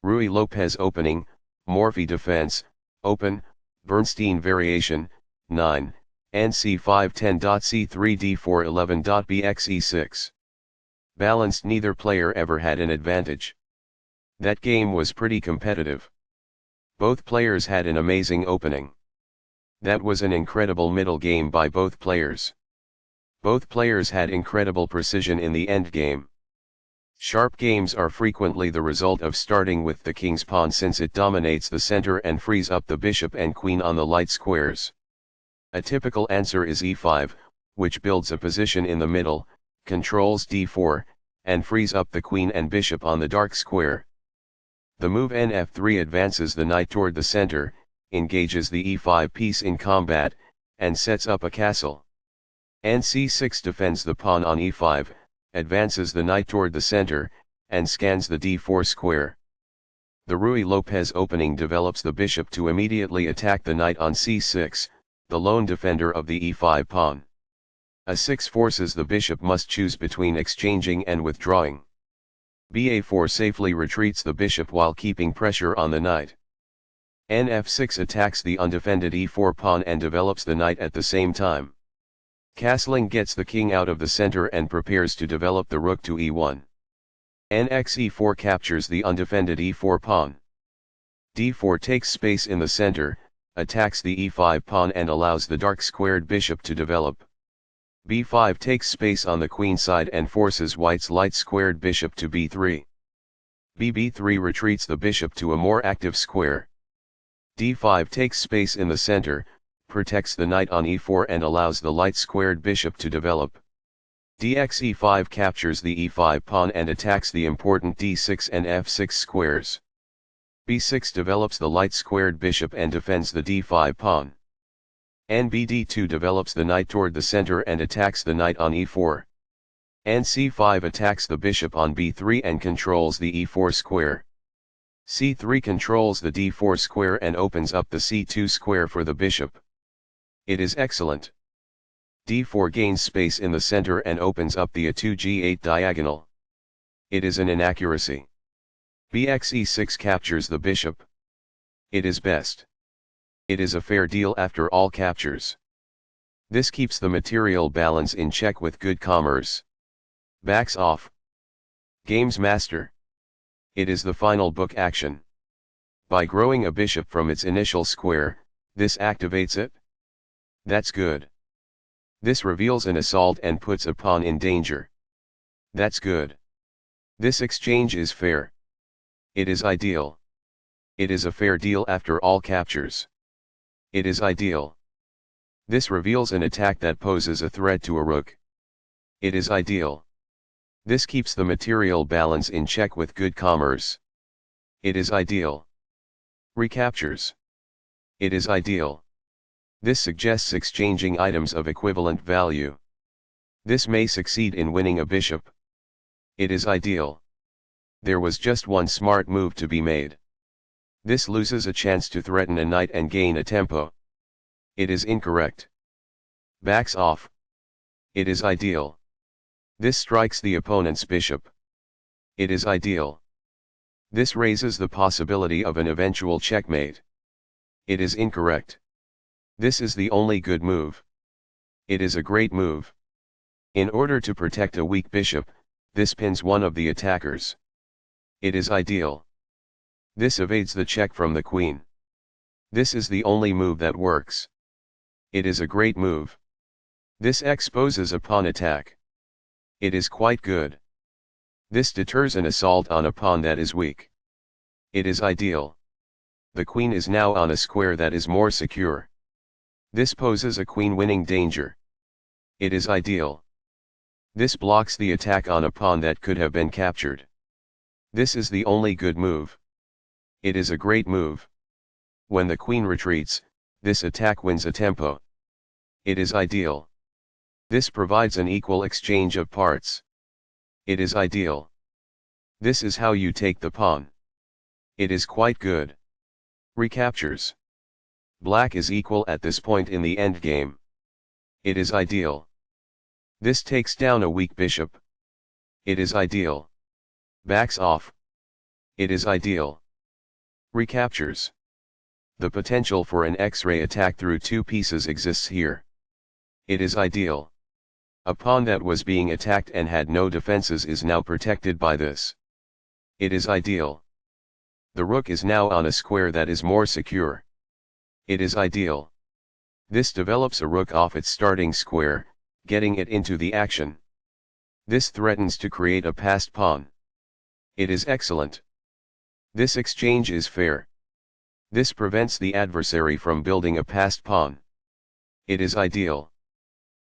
VRuy Lopez opening, Morphy defense, open, Bernstein variation, 9, Nc5 10.c3 d4 11.bxe6. Balanced, neither player ever had an advantage. That game was pretty competitive. Both players had an amazing opening. That was an incredible middle game by both players. Both players had incredible precision in the endgame. Sharp games are frequently the result of starting with the king's pawn, since it dominates the center and frees up the bishop and queen on the light squares. A typical answer is e5, which builds a position in the middle, controls d4, and frees up the queen and bishop on the dark square. The move nf3 advances the knight toward the center, engages the e5 piece in combat, and sets up a castle. Nc6 defends the pawn on e5, advances the knight toward the center, and scans the d4 square. The VRuy Lopez opening develops the bishop to immediately attack the knight on c6, the lone defender of the e5 pawn. a6 forces the bishop must choose between exchanging and withdrawing. ba4 safely retreats the bishop while keeping pressure on the knight. nf6 attacks the undefended e4 pawn and develops the knight at the same time. Castling gets the king out of the center and prepares to develop the rook to e1. Nc4 captures the undefended e4 pawn. d4 takes space in the center, attacks the e5 pawn and allows the dark squared bishop to develop. b5 takes space on the queen side and forces white's light squared bishop to b3. bb3 retreats the bishop to a more active square. d5 takes space in the center, protects the knight on e4 and allows the light squared bishop to develop. dxe5 captures the e5 pawn and attacks the important d6 and f6 squares. b6 develops the light squared bishop and defends the d5 pawn. nbd2 develops the knight toward the center and attacks the knight on e4. nc5 attacks the bishop on b3 and controls the e4 square. c3 controls the d4 square and opens up the c2 square for the bishop. It is excellent. d4 gains space in the center and opens up the a2 g8 diagonal. It is an inaccuracy. bxe6 captures the bishop. It is best. It is a fair deal after all captures. This keeps the material balance in check with good commerce. Backs off. Games master. It is the final book action. By growing a bishop from its initial square, this activates it. That's good. This reveals an assault and puts a pawn in danger. That's good. This exchange is fair. It is ideal. It is a fair deal after all captures. It is ideal. This reveals an attack that poses a threat to a rook. It is ideal. This keeps the material balance in check with good commerce. It is ideal. Recaptures. It is ideal. This suggests exchanging items of equivalent value. This may succeed in winning a bishop. It is ideal. There was just one smart move to be made. This loses a chance to threaten a knight and gain a tempo. It is incorrect. Backs off. It is ideal. This strikes the opponent's bishop. It is ideal. This raises the possibility of an eventual checkmate. It is incorrect. This is the only good move. It is a great move. In order to protect a weak bishop, this pins one of the attackers. It is ideal. This evades the check from the queen. This is the only move that works. It is a great move. This exposes a pawn attack. It is quite good. This deters an assault on a pawn that is weak. It is ideal. The queen is now on a square that is more secure. This poses a queen-winning danger. It is ideal. This blocks the attack on a pawn that could have been captured. This is the only good move. It is a great move. When the queen retreats, this attack wins a tempo. It is ideal. This provides an equal exchange of parts. It is ideal. This is how you take the pawn. It is quite good. Recaptures. Black is equal at this point in the endgame. It is ideal. This takes down a weak bishop. It is ideal. Backs off. It is ideal. Recaptures. The potential for an X-ray attack through two pieces exists here. It is ideal. A pawn that was being attacked and had no defenses is now protected by this. It is ideal. The rook is now on a square that is more secure. It is ideal. This develops a rook off its starting square, getting it into the action. This threatens to create a passed pawn. It is excellent. This exchange is fair. This prevents the adversary from building a passed pawn. It is ideal.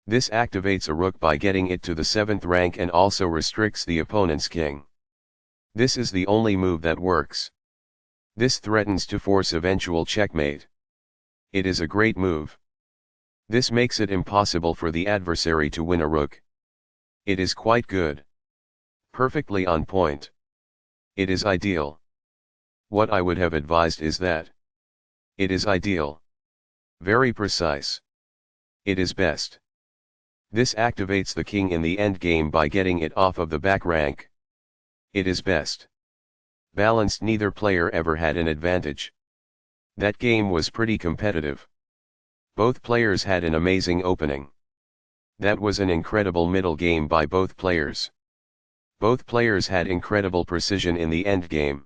This activates a rook by getting it to the 7th rank and also restricts the opponent's king. This is the only move that works. This threatens to force eventual checkmate. It is a great move. This makes it impossible for the adversary to win a rook. It is quite good. Perfectly on point. It is ideal. What I would have advised is that. It is ideal. Very precise. It is best. This activates the king in the endgame by getting it off of the back rank. It is best. Balanced, neither player ever had an advantage. That game was pretty competitive. Both players had an amazing opening. That was an incredible middle game by both players. Both players had incredible precision in the endgame.